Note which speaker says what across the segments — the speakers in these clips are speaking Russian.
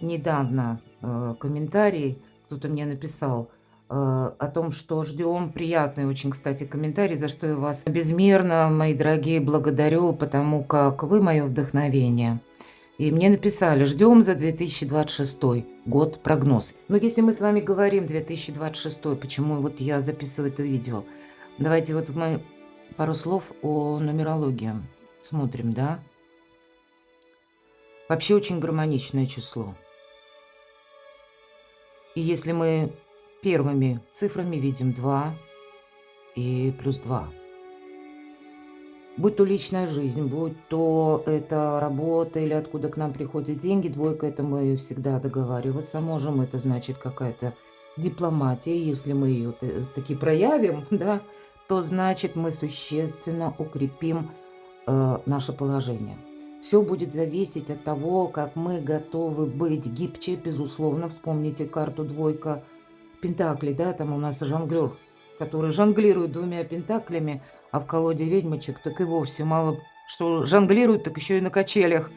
Speaker 1: недавно комментарий, кто-то мне написал о том, что ждем приятный очень, кстати, комментарий, за что я вас безмерно, мои дорогие, благодарю, потому как вы мое вдохновение. И мне написали, ждем за 2026 год прогноз. Но если мы с вами говорим 2026, почему вот я записываю это видео, давайте вот мы пару слов о нумерологии смотрим, да? Вообще очень гармоничное число. И если мы первыми цифрами видим 2 и плюс 2, будь то личная жизнь, будь то это работа или откуда к нам приходят деньги, двойка — это мы всегда договариваться можем, это значит какая-то дипломатия, если мы ее таки проявим, да, то значит мы существенно укрепим наше положение. Все будет зависеть от того, как мы готовы быть гибче, безусловно. Вспомните карту двойка пентаклей, да, там у нас жонглер, который жонглирует двумя пентаклями, а в колоде ведьмочек так и вовсе мало что жонглирует, так еще и на качелях.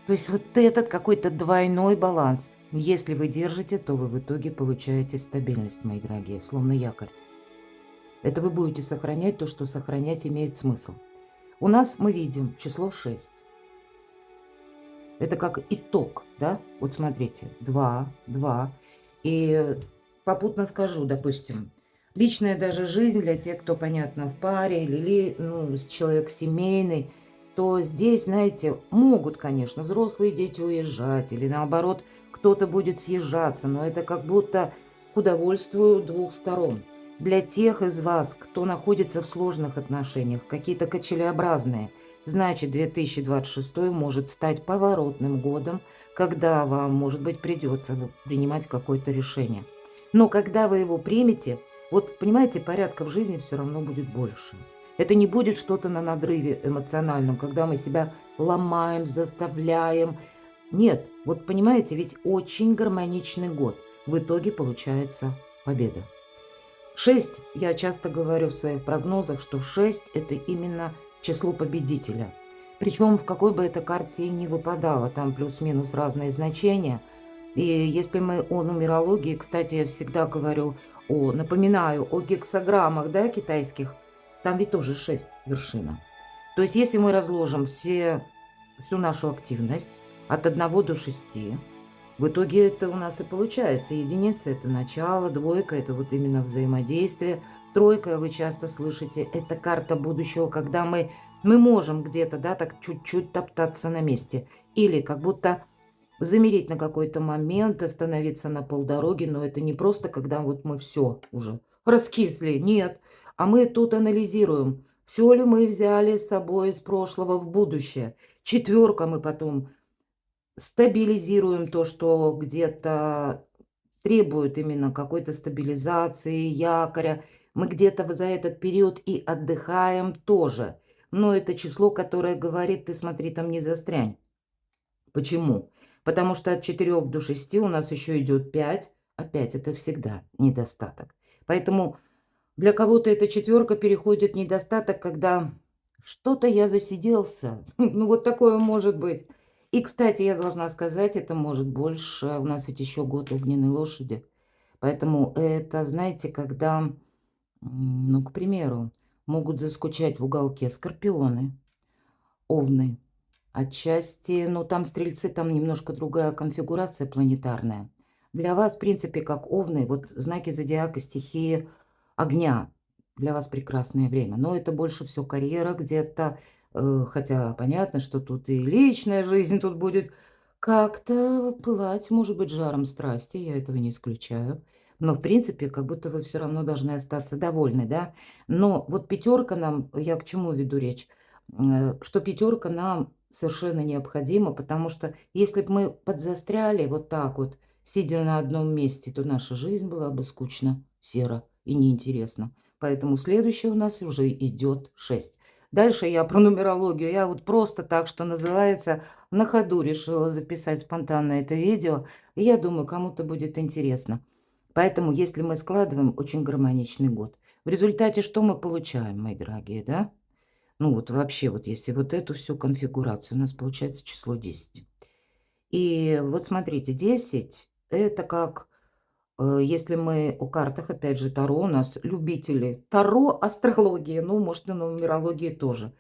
Speaker 1: То есть вот этот какой-то двойной баланс. Если вы держите, то вы в итоге получаете стабильность, мои дорогие, словно якорь. Это вы будете сохранять то, что сохранять имеет смысл. У нас мы видим число 6. Это как итог, да? Вот смотрите, 2, 2. И попутно скажу, допустим, личная даже жизнь для тех, кто, понятно, в паре или ну, человек семейный, то здесь, знаете, могут, конечно, взрослые дети уезжать или наоборот кто-то будет съезжаться, но это как будто к удовольствию двух сторон. Для тех из вас, кто находится в сложных отношениях, какие-то качелеобразные, значит, 2026 может стать поворотным годом, когда вам, может быть, придется принимать какое-то решение. Но когда вы его примете, вот, понимаете, порядка в жизни все равно будет больше. Это не будет что-то на надрыве эмоциональном, когда мы себя ломаем, заставляем. Нет, вот понимаете, ведь очень гармоничный год. В итоге получается победа. 6, я часто говорю в своих прогнозах, что 6 это именно число победителя. Причем в какой бы эта карте ни выпадало, там плюс-минус разные значения. И если мы о нумерологии, кстати, я всегда говорю, напоминаю о гексаграммах, да, китайских, там ведь тоже 6 вершина. То есть если мы разложим всю нашу активность от 1 до 6, в итоге это у нас и получается. Единица — это начало, двойка — это вот именно взаимодействие. Тройка, вы часто слышите, это карта будущего, когда мы можем где-то, да, так чуть-чуть топтаться на месте. Или как будто замереть на какой-то момент, остановиться на полдороги. Но это не просто, когда вот мы все уже раскисли, нет. А мы тут анализируем, все ли мы взяли с собой из прошлого в будущее. Четверка мы потом стабилизируем то, что где-то требует именно какой-то стабилизации, якоря. Мы где-то за этот период и отдыхаем тоже. Но это число, которое говорит: ты смотри, там не застрянь. Почему? Потому что от 4 до 6 у нас еще идет 5, а 5 это всегда недостаток. Поэтому для кого-то эта четверка переходит в недостаток, когда что-то я засиделся. Ну, вот такое может быть. И, кстати, я должна сказать, это может больше. У нас ведь еще год огненной лошади. Поэтому это, знаете, когда, ну, к примеру, могут заскучать в уголке скорпионы, овны. Отчасти, ну, там стрельцы, там немножко другая конфигурация планетарная. Для вас, в принципе, как овны, вот знаки зодиака, стихии огня. Для вас прекрасное время. Но это больше все карьера где-то, хотя понятно, что тут и личная жизнь тут будет как-то пылать, может быть, жаром страсти, я этого не исключаю. Но, в принципе, как будто вы все равно должны остаться довольны, да. Но вот пятерка нам, я к чему веду речь? Что пятерка нам совершенно необходима, потому что если бы мы подзастряли вот так вот, сидя на одном месте, то наша жизнь была бы скучно, серо и неинтересно. Поэтому следующее у нас уже идет 6. Дальше я про нумерологию. Я вот просто так, что называется, на ходу решила записать спонтанно это видео. И я думаю, кому-то будет интересно. Поэтому, если мы складываем очень гармоничный год, в результате что мы получаем, мои дорогие, да? Ну вот вообще, вот если вот эту всю конфигурацию, у нас получается число 10. И вот смотрите, 10 это как, если мы о картах, опять же, Таро, у нас любители Таро, астрологии, ну, может, и нумерологии тоже.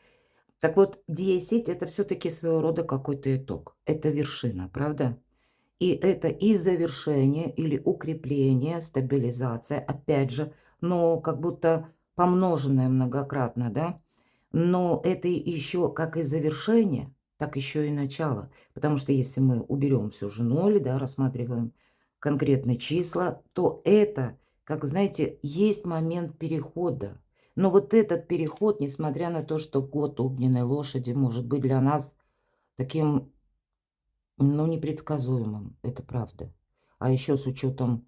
Speaker 1: Так вот, 10 это все-таки своего рода какой-то итог. Это вершина, правда? И это и завершение или укрепление, стабилизация, опять же, но как будто помноженное многократно, да? Но это еще как и завершение, так еще и начало. Потому что если мы уберем все же ноли, да, рассматриваем конкретные числа, то это, как знаете, есть момент перехода. Но вот этот переход, несмотря на то, что год огненной лошади может быть для нас таким, ну, непредсказуемым, это правда. А еще с учетом,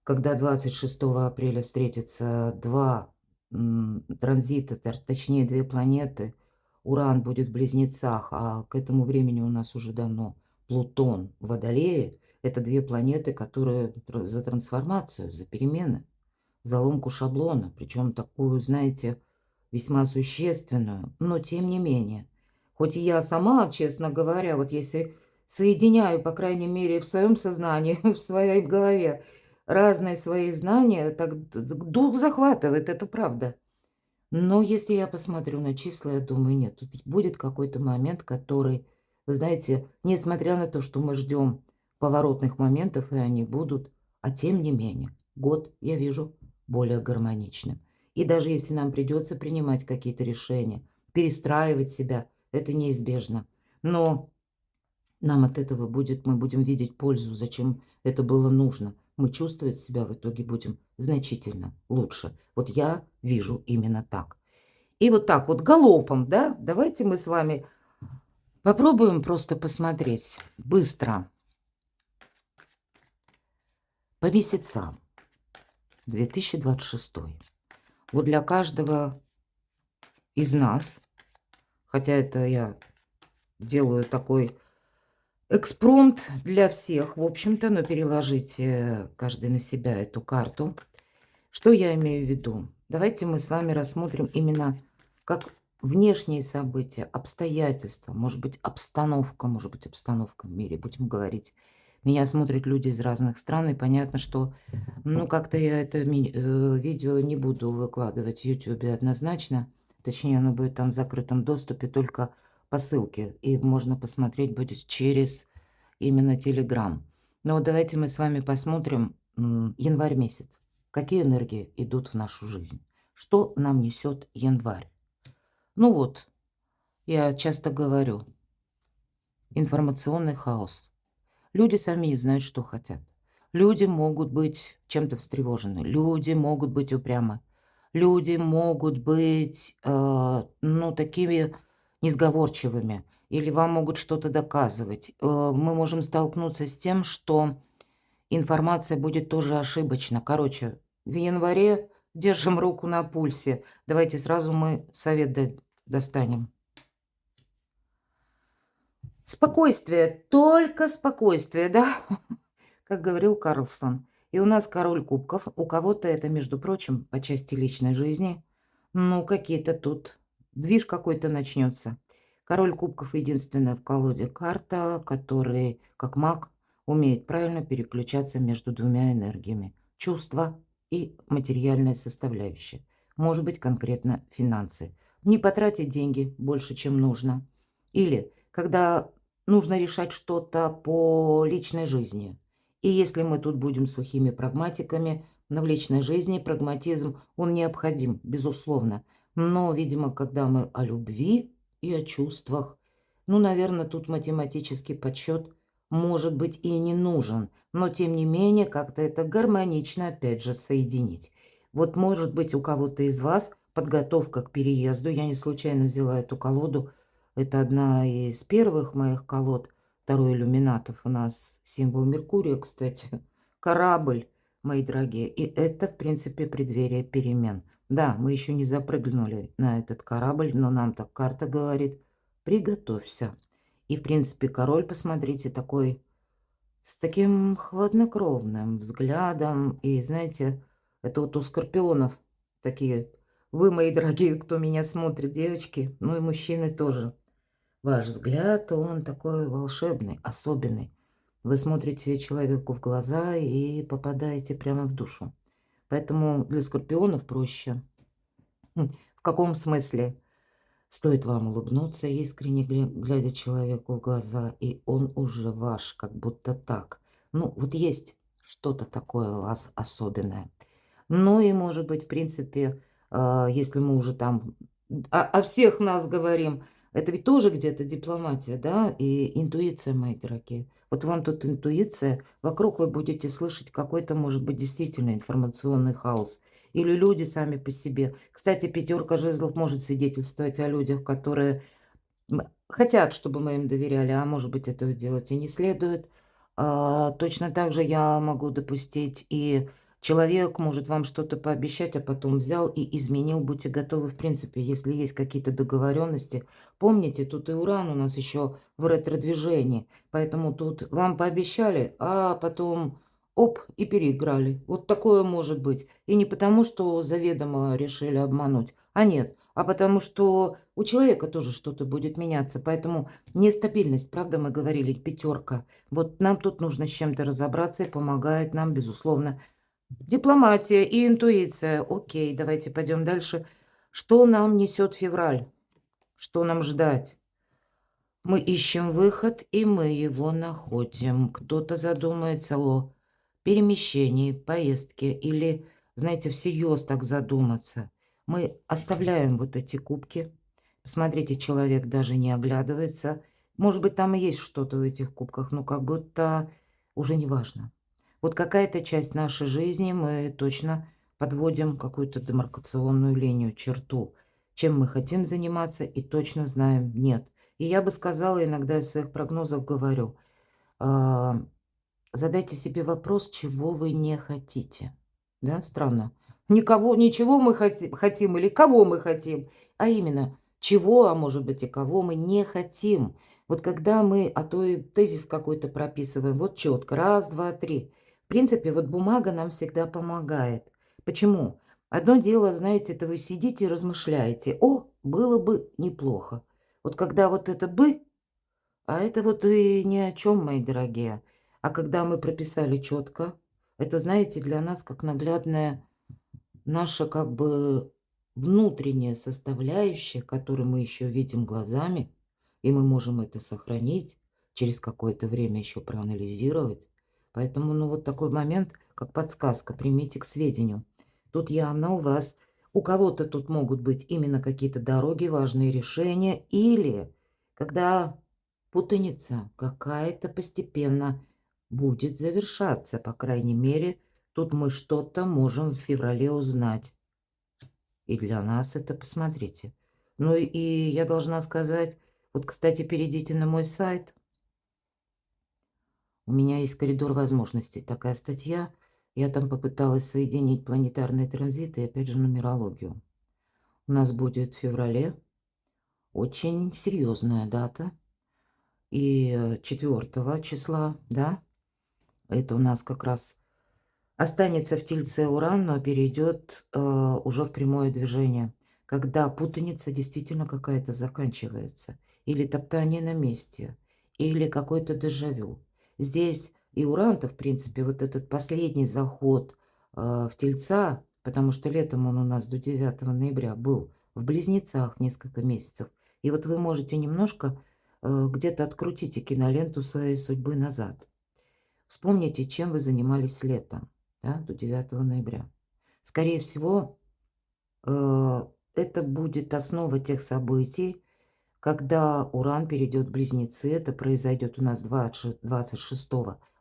Speaker 1: когда 26 апреля встретятся два транзита, точнее две планеты, Уран будет в Близнецах, а к этому времени у нас уже давно Плутон в Водолее. Это две планеты, которые за трансформацию, за перемены, за ломку шаблона, причем такую, знаете, весьма существенную, но тем не менее. Хоть и я сама, честно говоря, вот если соединяю, по крайней мере, в своем сознании, в своей голове разные свои знания, так дух захватывает, это правда. Но если я посмотрю на числа, я думаю, нет, тут будет какой-то момент, который, вы знаете, несмотря на то, что мы ждем поворотных моментов, и они будут, а тем не менее, год я вижу более гармоничным. И даже если нам придется принимать какие-то решения, перестраивать себя, это неизбежно. Но нам от этого будет, мы будем видеть пользу, зачем это было нужно. Мы чувствовать себя в итоге будем значительно лучше. Вот я вижу именно так. И вот так вот галопом, да, давайте мы с вами попробуем просто посмотреть быстро по месяцам 2026. Вот для каждого из нас, хотя это я делаю такой экспромт для всех, в общем-то, но переложите каждый на себя эту карту. Что я имею в виду? Давайте мы с вами рассмотрим именно как внешние события, обстоятельства, может быть, обстановка в мире, будем говорить. Меня смотрят люди из разных стран, и понятно, что, ну, как-то я это видео не буду выкладывать в YouTube однозначно. Точнее, оно будет там в закрытом доступе только по ссылке, и можно посмотреть будет через именно Telegram. Но вот давайте мы с вами посмотрим январь месяц. Какие энергии идут в нашу жизнь? Что нам несет январь? Ну вот, я часто говорю, информационный хаос. Люди сами не знают, что хотят. Люди могут быть чем-то встревожены, люди могут быть упрямы, люди могут быть, ну, такими несговорчивыми, или вам могут что-то доказывать. Мы можем столкнуться с тем, что информация будет тоже ошибочна. Короче, в январе держим руку на пульсе. Давайте сразу мы совет достанем. Спокойствие, только спокойствие, да? Как говорил Карлсон. И у нас король кубков. У кого-то это, между прочим, по части личной жизни. Ну, какие-то тут движ какой-то начнется. Король кубков единственная в колоде карта, который, как маг, умеет правильно переключаться между двумя энергиями. Чувства и материальная составляющая. Может быть, конкретно финансы. Не потратить деньги больше, чем нужно. Или когда нужно решать что-то по личной жизни. И если мы тут будем сухими прагматиками, но в личной жизни прагматизм, он необходим, безусловно. Но, видимо, когда мы о любви и о чувствах, ну, наверное, тут математический подсчет может быть и не нужен, но, тем не менее, как-то это гармонично, опять же, соединить. Вот, может быть, у кого-то из вас подготовка к переезду, я не случайно взяла эту колоду, это одна из первых моих колод, второй иллюминатов. У нас символ Меркурия, кстати, корабль, мои дорогие. И это, в принципе, преддверие перемен. Да, мы еще не запрыгнули на этот корабль, но нам так карта говорит, приготовься. И, в принципе, король, посмотрите, такой, с таким хладнокровным взглядом. И, знаете, это вот у скорпионов такие, вы, мои дорогие, кто меня смотрит, девочки, ну и мужчины тоже. Ваш взгляд, он такой волшебный, особенный. Вы смотрите человеку в глаза и попадаете прямо в душу. Поэтому для скорпионов проще. В каком смысле? Стоит вам улыбнуться искренне, глядя человеку в глаза, и он уже ваш, как будто так. Ну, вот есть что-то такое у вас особенное. Ну и, может быть, в принципе, если мы уже там о всех нас говорим, это ведь тоже где-то дипломатия, да, и интуиция, мои дорогие. Вот вам тут интуиция, вокруг вы будете слышать какой-то, может быть, действительно информационный хаос. Или люди сами по себе. Кстати, пятерка жезлов может свидетельствовать о людях, которые хотят, чтобы мы им доверяли, а может быть, этого делать и не следует. Точно так же я могу допустить, и человек может вам что-то пообещать, а потом взял и изменил. Будьте готовы, в принципе, если есть какие-то договоренности. Помните, тут и Уран у нас еще в ретро-движении, поэтому тут вам пообещали, а потом оп, и переиграли. Вот такое может быть. И не потому, что заведомо решили обмануть, а нет, а потому что у человека тоже что-то будет меняться. Поэтому нестабильность, правда, мы говорили, пятерка. Вот нам тут нужно с чем-то разобраться, и помогает нам, безусловно, дипломатия и интуиция. Окей, давайте пойдем дальше. Что нам несет февраль? Что нам ждать? Мы ищем выход, и мы его находим. Кто-то задумается о перемещении, поездке или, знаете, всерьез так задуматься. Мы оставляем вот эти кубки. Смотрите, человек даже не оглядывается. Может быть, там и есть что-то в этих кубках, но как будто уже не важно. Вот какая-то часть нашей жизни мы точно подводим какую-то демаркационную линию, черту, чем мы хотим заниматься, и точно знаем нет. И я бы сказала, иногда в своих прогнозах говорю, а, задайте себе вопрос, чего вы не хотите. Да, странно. Ничего мы хотим или кого мы хотим, а именно, чего, а может быть и кого мы не хотим. Вот когда мы, а то и тезис какой-то прописываем, вот четко, раз, два, три. В принципе, вот бумага нам всегда помогает. Почему? Одно дело, знаете, это вы сидите и размышляете, о, было бы неплохо. Вот когда вот это «бы», а это вот и ни о чем, мои дорогие. А когда мы прописали четко, это, знаете, для нас как наглядная наша как бы внутренняя составляющая, которую мы еще видим глазами, и мы можем это сохранить, через какое-то время еще проанализировать. Поэтому, ну, вот такой момент, как подсказка, примите к сведению. Тут явно у вас, у кого-то тут могут быть именно какие-то дороги, важные решения, или когда путаница какая-то постепенно будет завершаться, по крайней мере, тут мы что-то можем в феврале узнать. И для нас это, посмотрите. Ну и я должна сказать, вот, кстати, перейдите на мой сайт. У меня есть коридор возможностей, такая статья. Я там попыталась соединить планетарные транзиты и, опять же, нумерологию. У нас будет в феврале очень серьезная дата. И 4 числа, да, это у нас как раз останется в Тельце Уран, но перейдет уже в прямое движение, когда путаница действительно какая-то заканчивается, или топтание на месте, или какой-то дежавю. Здесь и Уран-то, в принципе, вот этот последний заход в Тельца, потому что летом он у нас до 9 ноября был в Близнецах несколько месяцев. И вот вы можете немножко где-то открутите киноленту своей судьбы назад. Вспомните, чем вы занимались летом, да, до 9 ноября. Скорее всего, это будет основа тех событий, когда Уран перейдет в Близнецы. Это произойдет у нас 26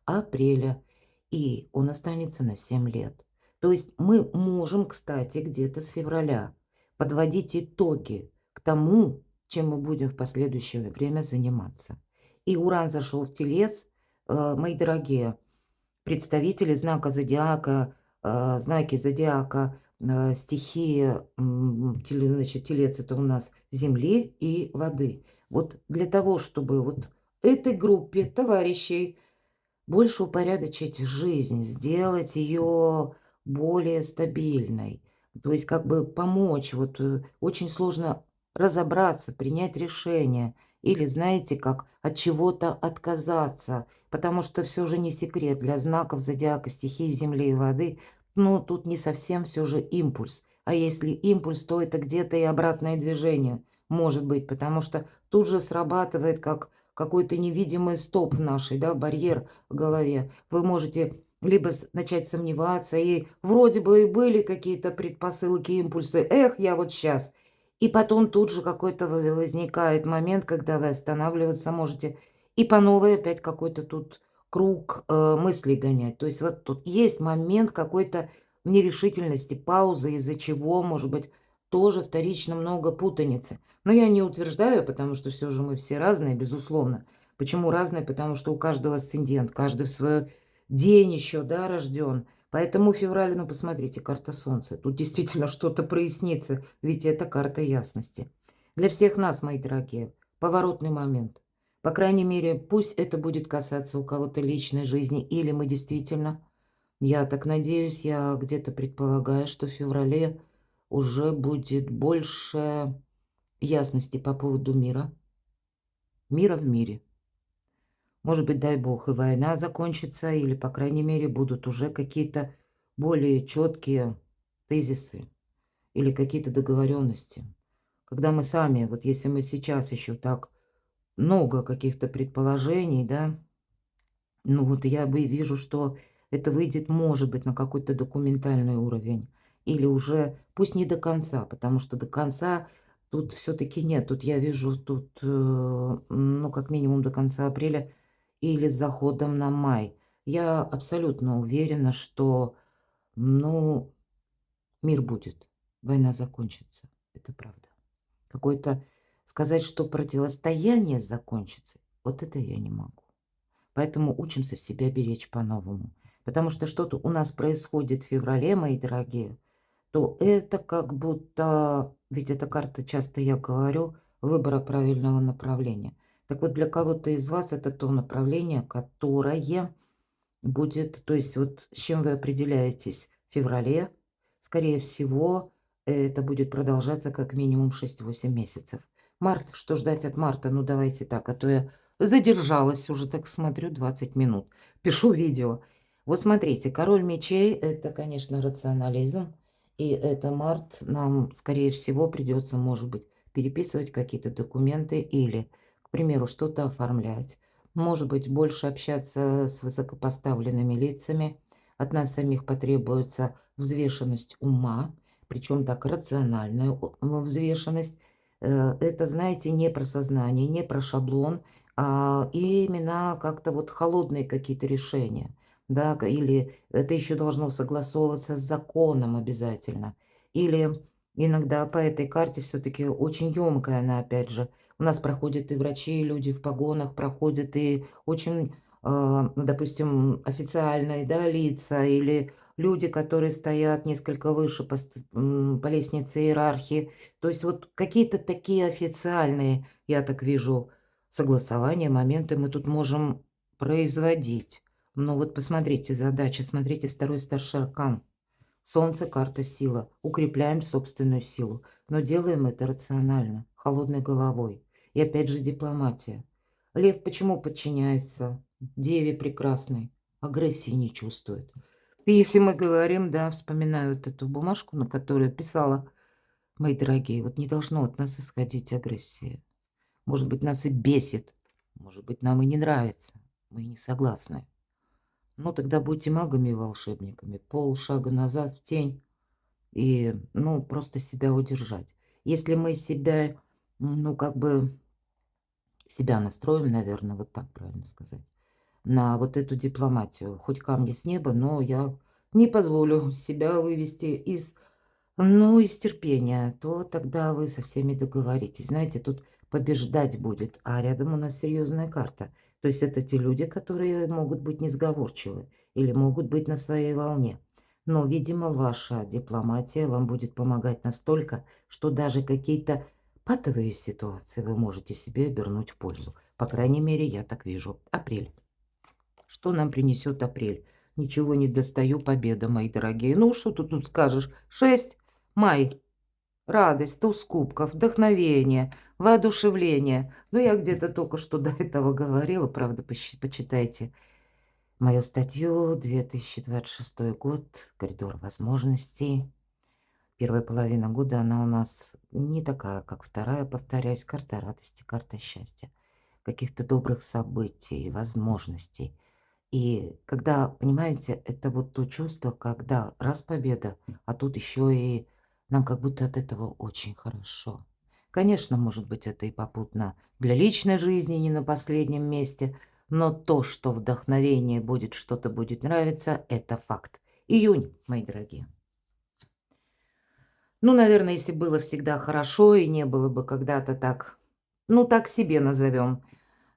Speaker 1: апреля, и он останется на 7 лет. То есть мы можем, кстати, где-то с февраля подводить итоги к тому, чем мы будем в последующее время заниматься. И Уран зашел в Телец, мои дорогие представители знака зодиака, знаки зодиака, стихии, значит, Телец это у нас земли и воды. Вот для того, чтобы вот этой группе товарищей больше упорядочить жизнь, сделать ее более стабильной. То есть как бы помочь. Вот очень сложно разобраться, принять решение. Или, знаете, как от чего-то отказаться, потому что все же не секрет для знаков зодиака стихии земли и воды, ну, тут не совсем все же импульс. А если импульс, то это где-то и обратное движение может быть, потому что тут же срабатывает как какой-то невидимый стоп в нашей, да, барьер в голове. Вы можете либо начать сомневаться, и вроде бы и были какие-то предпосылки, импульсы, эх, я вот сейчас. И потом тут же какой-то возникает момент, когда вы останавливаться можете, и по новой опять какой-то тут круг мыслей гонять. То есть вот тут есть момент какой-то нерешительности, паузы, из-за чего, может быть, тоже вторично много путаницы. Но я не утверждаю, потому что все же мы все разные, безусловно. Почему разные? Потому что у каждого асцендент, каждый в свой день еще, да, рожден. Поэтому февраль, ну, посмотрите, карта Солнца. Тут действительно что-то прояснится, ведь это карта ясности. Для всех нас, мои дорогие, поворотный момент. По крайней мере, пусть это будет касаться у кого-то личной жизни, или мы действительно, я так надеюсь, я где-то предполагаю, что в феврале уже будет больше ясности по поводу мира, мира в мире. Может быть, дай бог, и война закончится, или, по крайней мере, будут уже какие-то более четкие тезисы или какие-то договоренности. Когда мы сами, вот если мы сейчас еще так много каких-то предположений, да, ну вот я бы вижу, что это выйдет, может быть, на какой-то документальный уровень. Или уже, пусть не до конца, потому что до конца тут все-таки нет. Тут я вижу, тут, ну, как минимум до конца апреля или с заходом на май. Я абсолютно уверена, что, ну, мир будет, война закончится. Это правда. Какое-то сказать, что противостояние закончится, вот это я не могу. Поэтому учимся себя беречь по-новому. Потому что что-то у нас происходит в феврале, мои дорогие, то это как будто, ведь эта карта, часто я говорю, выбора правильного направления. Так вот, для кого-то из вас это то направление, которое будет, то есть вот с чем вы определяетесь в феврале, скорее всего, это будет продолжаться как минимум 6-8 месяцев. Март, что ждать от марта? Ну, давайте так, а то я задержалась уже, так смотрю, 20 минут. Пишу видео. Вот смотрите, король мечей – это, конечно, рационализм. И это март нам, скорее всего, придется, может быть, переписывать какие-то документы или, к примеру, что-то оформлять. Может быть, больше общаться с высокопоставленными лицами. От нас самих потребуется взвешенность ума, причем так рациональная взвешенность. Это, знаете, не про сознание, не про шаблон, а именно как-то вот холодные какие-то решения. Да, или это еще должно согласовываться с законом обязательно. Или иногда по этой карте все-таки очень емкая она, опять же. У нас проходят и врачи, и люди в погонах, проходят и очень, допустим, официальные, да, лица, или люди, которые стоят несколько выше по лестнице иерархии. То есть вот какие-то такие официальные, я так вижу, согласования, моменты мы тут можем производить. Но вот посмотрите, задача, смотрите, второй старший аркан. Солнце, карта сила. Укрепляем собственную силу. Но делаем это рационально, холодной головой. И опять же дипломатия. Лев почему подчиняется? Деве прекрасной. Агрессии не чувствует. И если мы говорим, да, вспоминаю вот эту бумажку, на которую писала, мои дорогие, вот не должно от нас исходить агрессия. Может быть, нас и бесит. Может быть, нам и не нравится. Мы не согласны. Ну, тогда будьте магами и волшебниками. Полшага назад в тень и, ну, просто себя удержать. Если мы себя, ну, как бы себя настроим, наверное, вот так правильно сказать, на вот эту дипломатию. Хоть камни с неба, но я не позволю себя вывести из, ну, из терпения, то тогда вы со всеми договоритесь. Знаете, тут побеждать будет, а рядом у нас серьезная карта. То есть это те люди, которые могут быть несговорчивы или могут быть на своей волне. Но, видимо, ваша дипломатия вам будет помогать настолько, что даже какие-то патовые ситуации вы можете себе обернуть в пользу. По крайней мере, я так вижу. Апрель. Что нам принесет апрель? Ничего не достаю, победа, мои дорогие. Ну, что ты тут скажешь? 6, май. Радость, туз кубков, вдохновение. воодушевление. Ну, я где-то только что до этого говорила, правда, почитайте мою статью, 2026 год, коридор возможностей. Первая половина года, она у нас не такая, как вторая, повторяюсь, карта радости, карта счастья, каких-то добрых событий и возможностей. И когда, понимаете, это вот то чувство, когда раз победа, а тут еще и нам как будто от этого очень хорошо. Конечно, может быть, это и попутно для личной жизни не на последнем месте, но то, что вдохновение будет, что-то будет нравиться, это факт. Июнь, мои дорогие. Ну, наверное, если было всегда хорошо и не было бы когда-то так, ну, так себе назовем,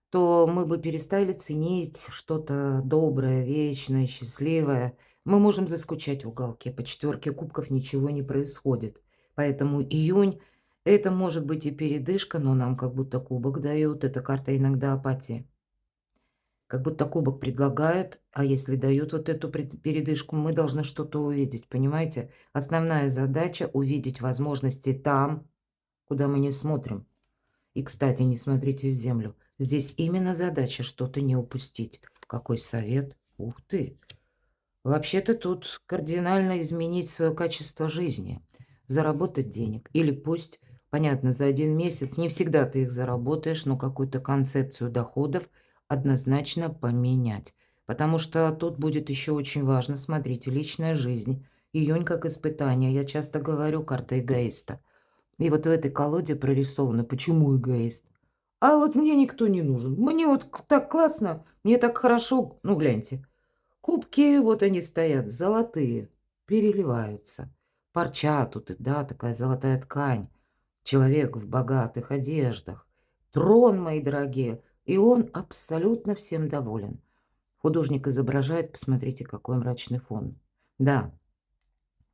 Speaker 1: то мы бы перестали ценить что-то доброе, вечное, счастливое. Мы можем заскучать в уголке. По четверке кубков ничего не происходит. Поэтому июнь — это может быть и передышка, но нам как будто кубок дают. Это карта иногда апатии. Как будто кубок предлагают, а если дают вот эту передышку, мы должны что-то увидеть, понимаете? Основная задача — увидеть возможности там, куда мы не смотрим. И, кстати, не смотрите в землю. Здесь именно задача что-то не упустить. Какой совет? Ух ты! Вообще-то тут кардинально изменить свое качество жизни. Заработать денег. Или пусть, понятно, за 1 месяц не всегда ты их заработаешь, но какую-то концепцию доходов однозначно поменять. Потому что тут будет еще очень важно, смотрите, личная жизнь. Июнь как испытание. Я часто говорю, карта эгоиста. И вот в этой колоде прорисовано, почему эгоист. А вот мне никто не нужен. Мне вот так классно, мне так хорошо. Ну, гляньте. Кубки, вот они стоят, золотые, переливаются. Парча тут, да, такая золотая ткань. Человек в богатых одеждах. Трон, мои дорогие. И он абсолютно всем доволен. Художник изображает, посмотрите, какой мрачный фон. Да,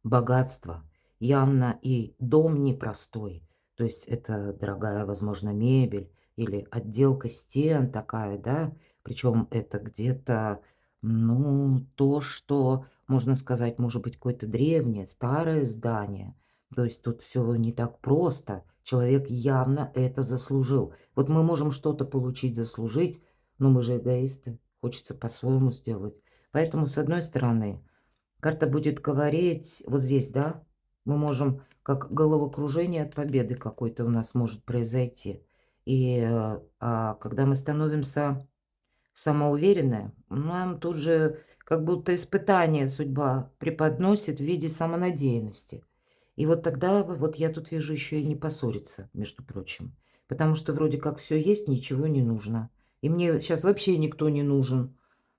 Speaker 1: богатство. Явно и дом непростой. То есть это дорогая, возможно, мебель или отделка стен такая, да. Причем это где-то, ну, то, что, можно сказать, может быть, какое-то древнее, старое здание. То есть тут все не так просто. Человек явно это заслужил. Вот мы можем что-то получить, заслужить, но мы же эгоисты. Хочется по-своему сделать. Поэтому, с одной стороны, карта будет говорить, вот здесь, да, мы можем, как головокружение от победы какой-то у нас может произойти. И когда мы становимся самоуверенны, нам тут же как будто испытание судьба преподносит в виде самонадеянности. И вот тогда, вот я тут вижу еще и не поссориться, между прочим. Потому что вроде как все есть, ничего не нужно. И мне сейчас вообще никто не нужен.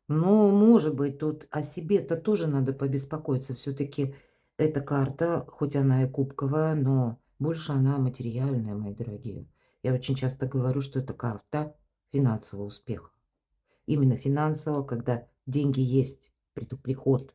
Speaker 1: Но, может быть, тут о себе-то тоже надо побеспокоиться. Все-таки эта карта, хоть она и кубковая, но больше она материальная, мои дорогие. Я очень часто говорю, что это карта финансового успеха. Именно финансового, когда деньги есть, приход.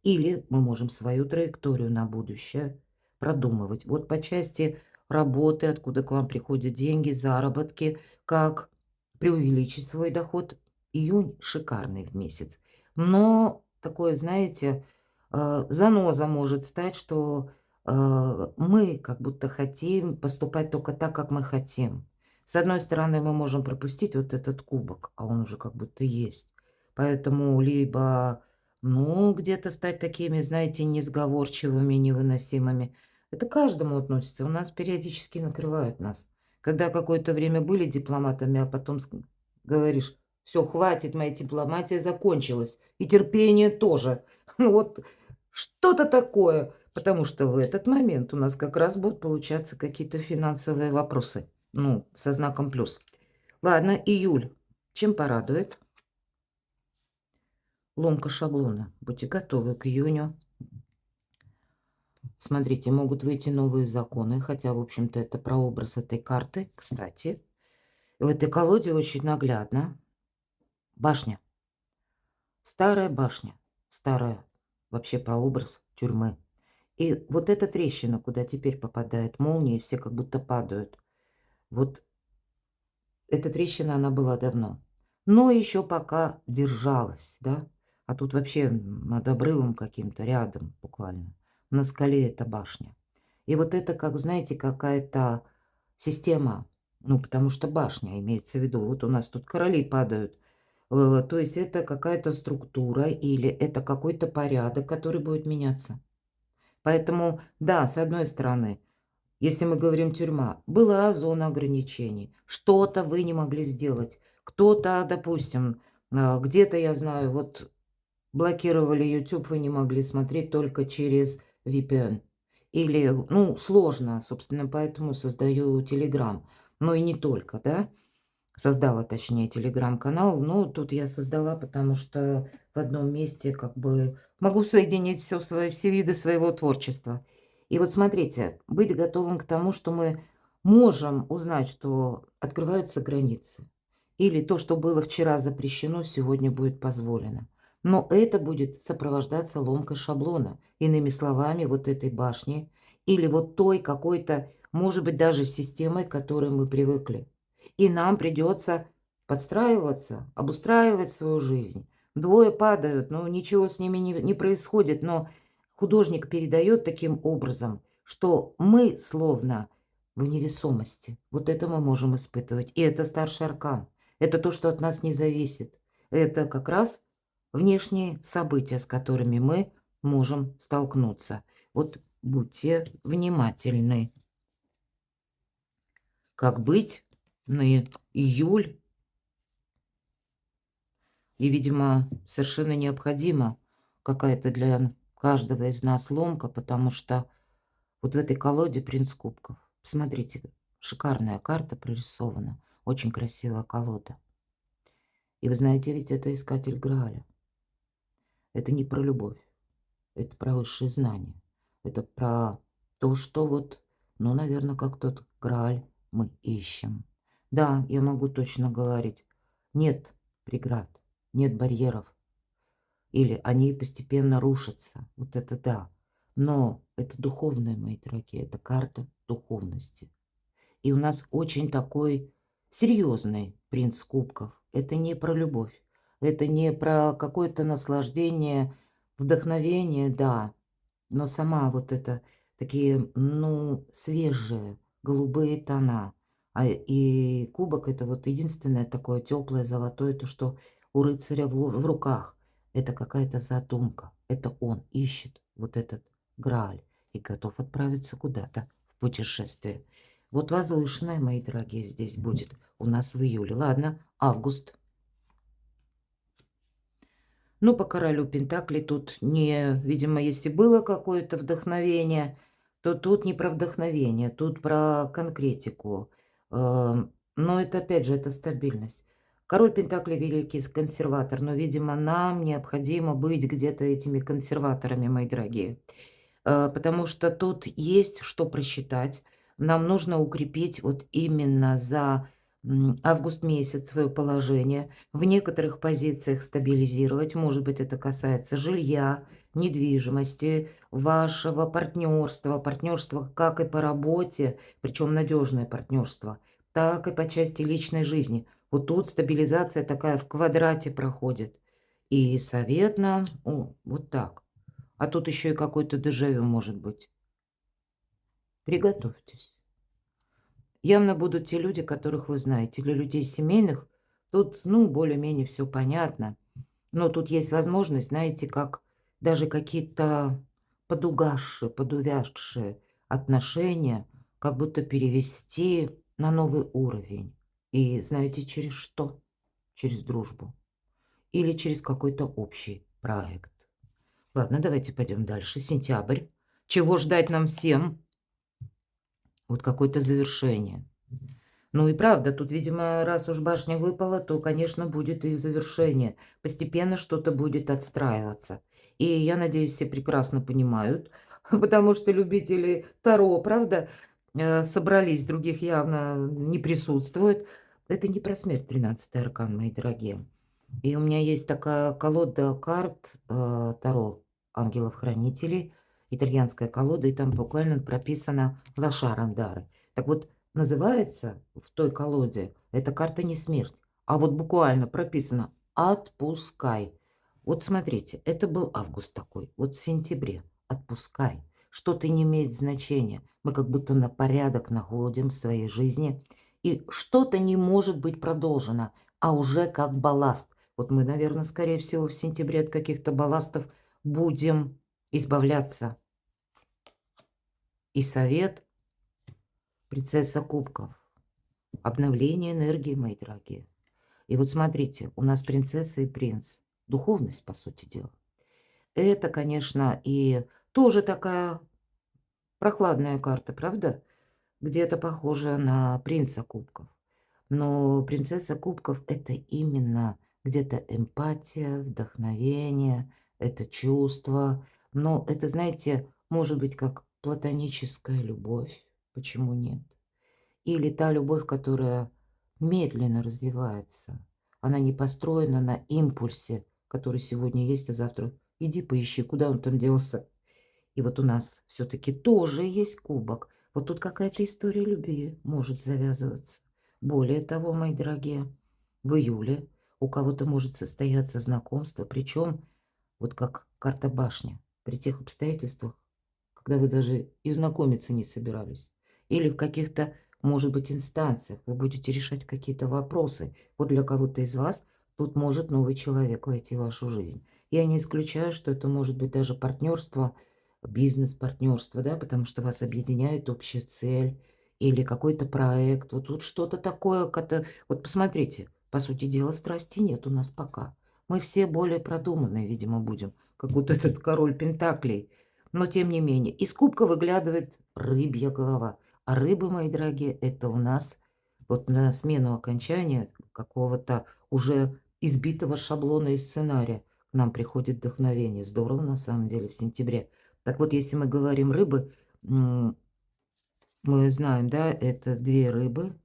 Speaker 1: Или мы можем свою траекторию на будущее продумывать. Вот по части работы, откуда к вам приходят деньги, заработки, как преувеличить свой доход. Июнь шикарный в месяц. Но такое, знаете, заноза может стать, что мы как будто хотим поступать только так, как мы хотим. С одной стороны, мы можем пропустить вот этот кубок, а он уже как будто есть. Поэтому либо, ну, где-то стать такими, знаете, несговорчивыми, невыносимыми. Это к каждому относится. У нас периодически накрывают нас. Когда какое-то время были дипломатами, а потом говоришь, все, хватит, моя дипломатия закончилась. И терпение тоже. Ну вот что-то такое. Потому что в этот момент у нас как раз будут получаться какие-то финансовые вопросы. Ну, со знаком плюс. Ладно, июль. Чем порадует? Ломка шаблона. Будьте готовы к июню. Смотрите, могут выйти новые законы, хотя, в общем-то, это прообраз этой карты. Кстати, в этой колоде очень наглядно. Башня. Старая башня. Старая вообще прообраз тюрьмы. И вот эта трещина, куда теперь попадает молния, и все как будто падают. Вот эта трещина, она была давно. Но еще пока держалась, да. А тут вообще над обрывом каким-то, рядом буквально. На скале эта башня. И вот это, как, знаете, какая-то система. Ну, потому что башня имеется в виду. Вот у нас тут короли падают. То есть это какая-то структура или это какой-то порядок, который будет меняться. Поэтому, да, с одной стороны, если мы говорим тюрьма, была зона ограничений, что-то вы не могли сделать. Кто-то, допустим, где-то, я знаю, вот блокировали YouTube, вы не могли смотреть только через VPN. Или, ну, сложно, собственно, поэтому создаю Telegram. Но и не только, да. Создала, точнее, телеграм-канал. Но тут я создала, потому что в одном месте как бы могу соединить все виды своего творчества. И вот смотрите, быть готовым к тому, что мы можем узнать, что открываются границы. Или то, что было вчера запрещено, сегодня будет позволено. Но это будет сопровождаться ломкой шаблона. Иными словами, вот этой башни или вот той какой-то, может быть, даже системой, к которой мы привыкли. И нам придется подстраиваться, обустраивать свою жизнь. Двое падают, но ничего с ними не происходит. Но художник передает таким образом, что мы словно в невесомости. Вот это мы можем испытывать. И это старший аркан. Это то, что от нас не зависит. Это как раз внешние события, с которыми мы можем столкнуться. Вот будьте внимательны. Как быть на июль? И, видимо, совершенно необходима какая-то для каждого из нас ломка, потому что вот в этой колоде принц кубков. Посмотрите, шикарная карта прорисована. Очень красивая колода. И вы знаете, ведь это искатель Грааля. Это не про любовь. Это про высшие знания. Это про то, что вот, ну, наверное, как тот Грааль мы ищем. Да, я могу точно говорить. Нет преград, нет барьеров. Или они постепенно рушатся. Вот это да. Но это духовные, мои дорогие. Это карта духовности. И у нас очень такой серьезный принц кубков. Это не про любовь. Это не про какое-то наслаждение, вдохновение, да. Но сама вот это такие, ну, свежие голубые тона. И кубок это вот единственное такое теплое, золотое, то, что у рыцаря в руках. Это какая-то задумка. Это он ищет вот этот Грааль и готов отправиться куда-то в путешествие. Вот возвышенная, мои дорогие, здесь будет у нас в июле. Ладно, август. Ну, по королю Пентаклей тут не, видимо, если было какое-то вдохновение, то тут не про вдохновение, тут про конкретику. Но это, опять же, это стабильность. Король Пентаклей великий консерватор, но, видимо, нам необходимо быть где-то этими консерваторами, мои дорогие. Потому что тут есть что просчитать. Нам нужно укрепить вот именно за август месяц свое положение, в некоторых позициях стабилизировать. Может быть, это касается жилья, недвижимости, вашего партнерства, партнерства как и по работе, причем надежное партнерство, так и по части личной жизни. Вот тут стабилизация такая в квадрате проходит. И совет нам, вот так. А тут еще и какой-то дежавю может быть. Приготовьтесь. Явно будут те люди, которых вы знаете. Для людей семейных тут, ну, более-менее все понятно. Но тут есть возможность, знаете, как даже какие-то подугасшие, подувязшие отношения как будто перевести на новый уровень. И знаете, через что? Через дружбу. Или через какой-то общий проект. Ладно, давайте пойдем дальше. Сентябрь. Чего ждать нам всем? Вот какое-то завершение. Ну и правда, тут, видимо, раз уж башня выпала, то, конечно, будет и завершение. Постепенно что-то будет отстраиваться. И я надеюсь, все прекрасно понимают, потому что любители Таро, правда, собрались, других явно не присутствует. Это не про смерть, 13-й аркан, мои дорогие. И у меня есть такая колода карт Таро ангелов-хранителей, итальянская колода, и там буквально прописано «Лошар Андары». Так вот, называется в той колоде эта карта не смерть, а вот буквально прописано «Отпускай». Вот смотрите, это был август такой, вот в сентябре «Отпускай». Что-то не имеет значения. Мы как будто на порядок находим в своей жизни. И что-то не может быть продолжено, а уже как балласт. Вот мы, наверное, скорее всего, в сентябре от каких-то балластов будем избавляться. И совет принцесса кубков. Обновление энергии, мои дорогие. И вот смотрите, у нас принцесса и принц. Духовность, по сути дела. Это, конечно, и тоже такая прохладная карта, правда? Где-то похожая на принца кубков. Но принцесса кубков — это именно где-то эмпатия, вдохновение, это чувство. Но это, знаете, может быть как платоническая любовь. Почему нет? Или та любовь, которая медленно развивается. Она не построена на импульсе, который сегодня есть, а завтра иди поищи, куда он там делся. И вот у нас все-таки тоже есть кубок. Вот тут какая-то история любви может завязываться. Более того, мои дорогие, в июле у кого-то может состояться знакомство, причем вот как карта башня, при тех обстоятельствах, когда вы даже и знакомиться не собирались. Или в каких-то, может быть, инстанциях вы будете решать какие-то вопросы. Вот для кого-то из вас тут может новый человек войти в вашу жизнь. Я не исключаю, что это может быть даже партнерство, бизнес-партнерство, да, потому что вас объединяет общая цель или какой-то проект. Вот тут что-то такое. Вот посмотрите, по сути дела, страсти нет у нас пока. Мы все более продуманные, видимо, будем, как вот этот король Пентаклей. Но тем не менее, из кубка выглядывает рыбья голова. А рыбы, мои дорогие, это у нас вот на смену окончания какого-то уже избитого шаблона и сценария к нам приходит вдохновение. Здорово, на самом деле, в сентябре. Так вот, если мы говорим рыбы, мы знаем, да, это две рыбы,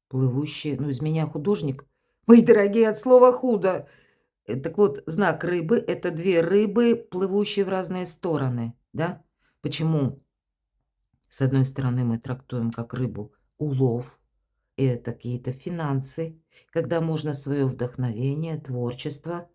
Speaker 1: плывущие. Ну, из меня художник, мои дорогие, от слова худо. Так вот, знак рыбы — это две рыбы, плывущие в разные стороны, да? Почему? С одной стороны, мы трактуем как рыбу улов, и это какие-то финансы, когда можно свое вдохновение, творчество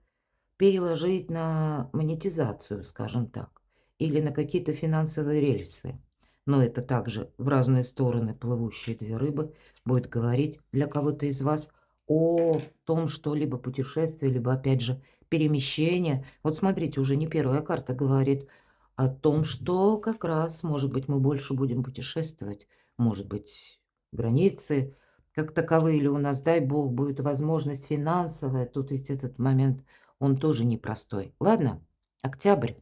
Speaker 1: переложить на монетизацию, скажем так, или на какие-то финансовые рельсы. Но это также в разные стороны плывущие две рыбы будет говорить для кого-то из вас о том, что либо путешествие, либо, опять же, перемещение. Вот смотрите, уже не первая карта говорит о том, что как раз, может быть, мы больше будем путешествовать, может быть, границы как таковые, или у нас, дай бог, будет возможность финансовая. Тут ведь этот момент, он тоже непростой. Ладно, октябрь.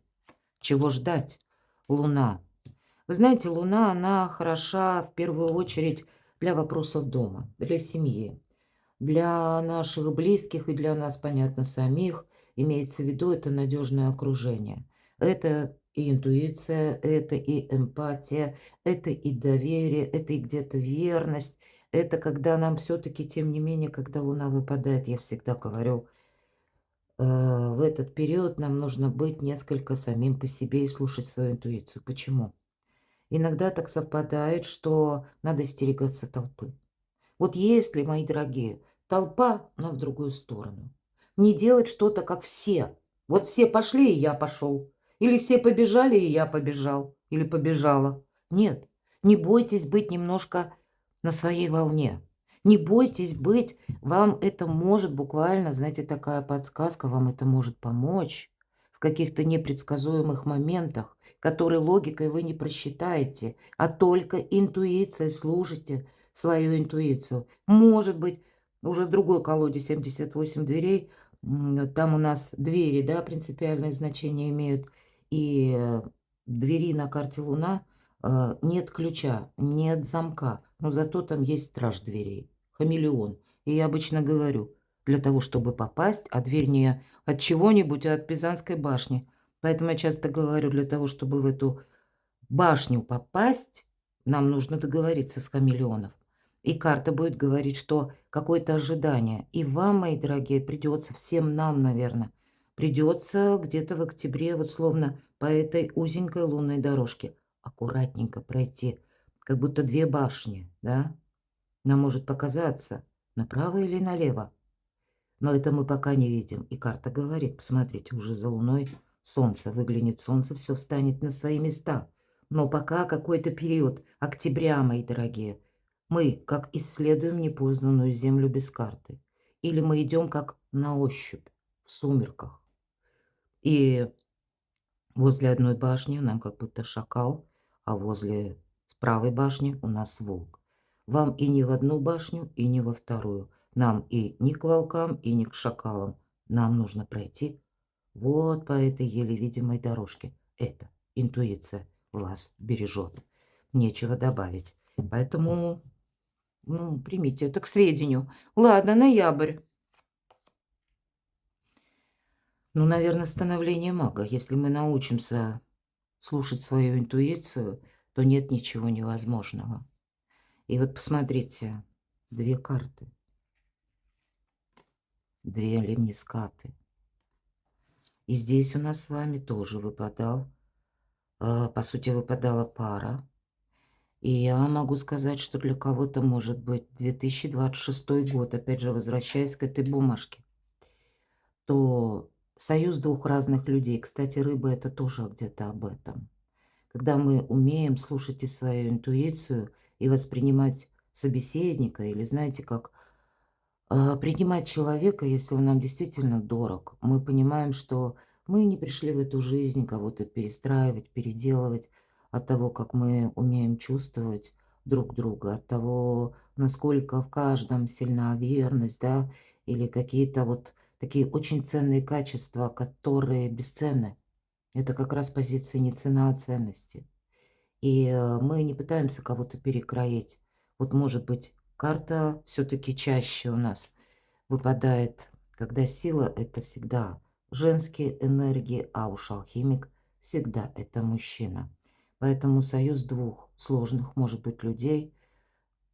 Speaker 1: Чего ждать? Луна. Вы знаете, Луна, она хороша в первую очередь для вопросов дома, для семьи, для наших близких и для нас, понятно, самих. Имеется в виду, это надежное окружение. Это и интуиция, это и эмпатия, это и доверие, это и где-то верность. Это когда нам все-таки, тем не менее, когда Луна выпадает, я всегда говорю, в этот период нам нужно быть несколько самим по себе и слушать свою интуицию. Почему? Иногда так совпадает, что надо остерегаться толпы. Вот если, мои дорогие, толпа, но в другую сторону. Не делать что-то, как все. Вот все пошли, и я пошел. Или все побежали, и я побежал. Или побежала. Нет, не бойтесь быть немножко на своей волне. Не бойтесь быть, вам это может буквально, знаете, такая подсказка, вам это может помочь в каких-то непредсказуемых моментах, которые логикой вы не просчитаете, а только интуицией служите свою интуицию. Может быть, уже в другой колоде 78 дверей, там у нас двери, да, принципиальное значение имеют, и двери на карте Луна нет ключа, нет замка, но зато там есть страж дверей, хамелеон. И я обычно говорю, для того, чтобы попасть, а дверь не от чего-нибудь, а от Пизанской башни. Поэтому я часто говорю, для того, чтобы в эту башню попасть, нам нужно договориться с хамелеоном. И карта будет говорить, что какое-то ожидание. И вам, мои дорогие, придется, всем нам, наверное, придется где-то в октябре, вот словно по этой узенькой лунной дорожке, аккуратненько пройти, как будто две башни, да? Нам может показаться, направо или налево. Но это мы пока не видим. И карта говорит, посмотрите, уже за луной солнце, выглянет солнце, все встанет на свои места. Но пока какой-то период октября, мои дорогие, Мы как исследуем непознанную землю без карты, или мы идем как на ощупь в сумерках. И возле одной башни нам как будто шакал, а возле правой башни у нас волк. Вам и не в одну башню, и не во вторую. Нам и не к волкам, и не к шакалам. Нам нужно пройти вот по этой еле видимой дорожке. Это интуиция вас бережет. Нечего добавить. Поэтому, ну, примите это к сведению. Ладно, ноябрь. Ну, наверное, становление мага. Если мы научимся слушать свою интуицию, то нет ничего невозможного. И вот посмотрите, 2 карты, 2 лемнискаты. И здесь у нас с вами тоже выпадал, по сути, выпадала пара. И я могу сказать, что для кого-то может быть 2026 год, опять же, возвращаясь к этой бумажке, то союз 2 разных людей. Кстати, рыба — это тоже где-то об этом. Когда мы умеем слушать и свою интуицию, и воспринимать собеседника, или, знаете, как принимать человека, если он нам действительно дорог. Мы понимаем, что мы не пришли в эту жизнь кого-то перестраивать, переделывать от того, как мы умеем чувствовать друг друга, от того, насколько в каждом сильна верность, да, или какие-то вот такие очень ценные качества, которые бесценны. Это как раз позиция не цена, а ценности. И мы не пытаемся кого-то перекроить. Вот, может быть, карта все-таки чаще у нас выпадает, когда сила — это всегда женские энергии, а уж алхимик всегда это мужчина. Поэтому союз 2 сложных, может быть, людей,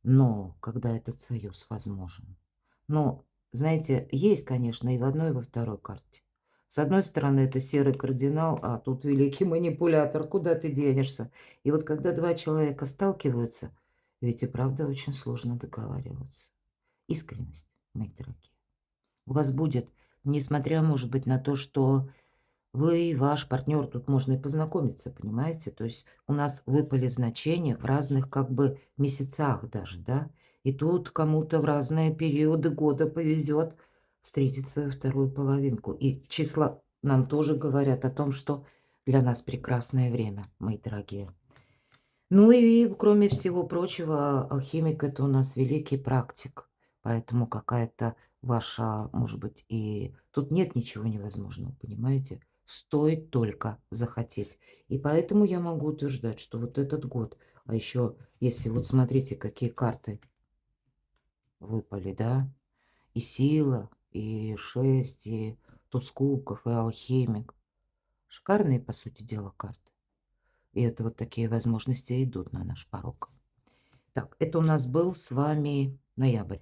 Speaker 1: но когда этот союз возможен. Но, знаете, есть, конечно, и в одной, и во второй карте. С одной стороны, это серый кардинал, а тут великий манипулятор. Куда ты денешься? И вот когда 2 человека сталкиваются, ведь и правда очень сложно договариваться. Искренность, мои дорогие. У вас будет, несмотря, может быть, на то, что вы и ваш партнер, тут можно и познакомиться, понимаете? То есть у нас выпали значения в разных как бы месяцах даже, да? И тут кому-то в разные периоды года повезет встретить свою вторую половинку. И числа нам тоже говорят о том, что для нас прекрасное время, мои дорогие. Ну и кроме всего прочего, алхимик — это у нас великий практик. Поэтому какая-то ваша, может быть, и тут нет ничего невозможного, понимаете? Стоит только захотеть. И поэтому я могу утверждать, что вот этот год, а еще, если вот смотрите, какие карты выпали, да? И сила, и 6, и туз кубков, и алхимик. Шикарные, по сути дела, карты. И это вот такие возможности идут на наш порог. Так, это у нас был с вами ноябрь.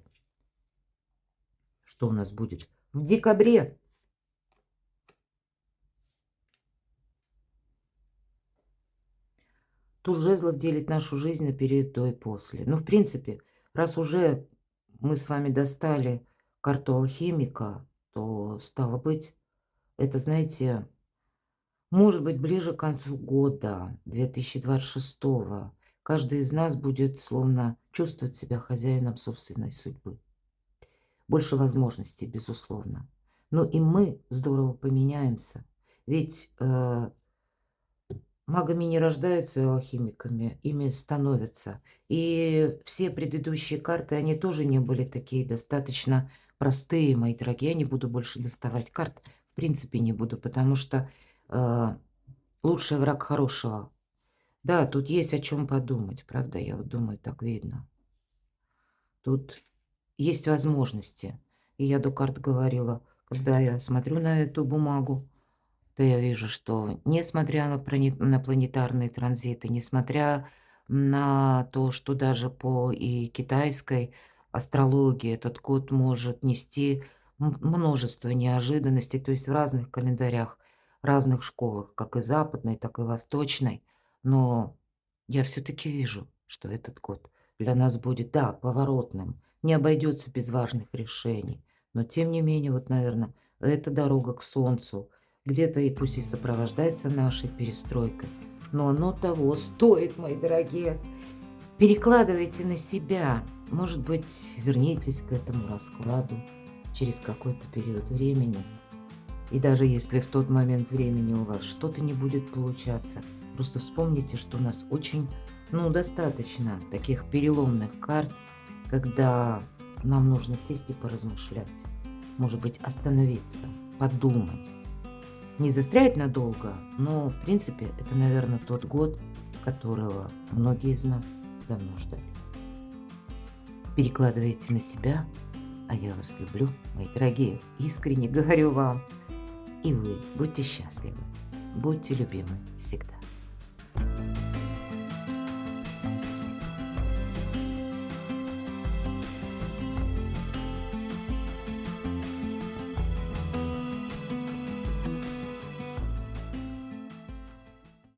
Speaker 1: Что у нас будет в декабре? Туз жезлов делит нашу жизнь на период до и после. Ну, в принципе, раз уже мы с вами достали карту алхимика, то, стало быть, это, знаете, может быть, ближе к концу года 2026. Каждый из нас будет словно чувствовать себя хозяином собственной судьбы. Больше возможностей, безусловно. Но и мы здорово поменяемся. Ведь магами не рождаются, и алхимиками, ими становятся. И все предыдущие карты, они тоже не были такие достаточно простые, мои дорогие. Я не буду больше доставать карт. В принципе, не буду, потому что лучший враг хорошего. Да, тут есть о чем подумать, правда? Я вот думаю, так видно. Тут есть возможности. И я до карт говорила, когда я смотрю на эту бумагу, то я вижу, что несмотря на планетарные транзиты, несмотря на то, что даже по и китайской астрологии этот год может нести множество неожиданностей, то есть в разных календарях, разных школах, как и западной, так и восточной. Но я все-таки вижу, что этот год для нас будет, да, поворотным, не обойдется без важных решений. Но тем не менее, вот, наверное, это дорога к солнцу, где-то и пусть и сопровождается нашей перестройкой, но оно того стоит, мои дорогие. Перекладывайте на себя. Может быть, вернитесь к этому раскладу через какой-то период времени. И даже если в тот момент времени у вас что-то не будет получаться, просто вспомните, что у нас очень, достаточно таких переломных карт, когда нам нужно сесть и поразмышлять. Может быть, остановиться, подумать. Не застрять надолго, но, в принципе, это, наверное, тот год, которого многие из нас давно ждали. Перекладывайте на себя, а я вас люблю, мои дорогие, искренне говорю вам. И вы будьте счастливы, будьте любимы всегда.